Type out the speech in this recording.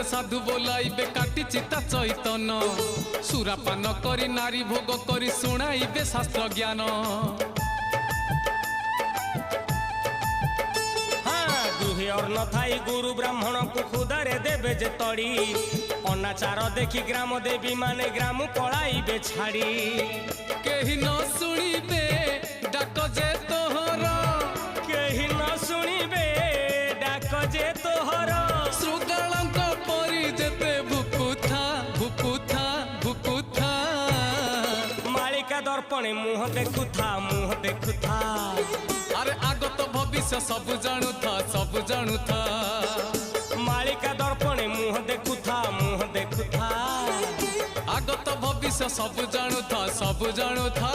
देबे साधु बोलाइबे काटी चिता चैतन सुरापान करी नारी भोग करी शुणाइबे शास्त्र ज्ञान। हाँ दुहे और न थाई गुरु ब्राह्मण को खुदारे देबे जे तड़ी अनाचार देखी ग्राम देवी माने ग्राम पलाइबे छाड़ी। केही न शुणिबे डाक जे तोहर केही न शुणिबे डाक जे तोहर श्रुगालंक परी जेते भुकुथा भुकुथा भुकुथा मालिका दर्पणे मुह देखुथा मुह देखुथा। अरे आगत भविष्य सब जाणुथा सब जाणुथा मालिका दर्पणे मुह देखुथा मुह देखुथा। आगत भविष्य सब जाणुथा सब जाणुथा।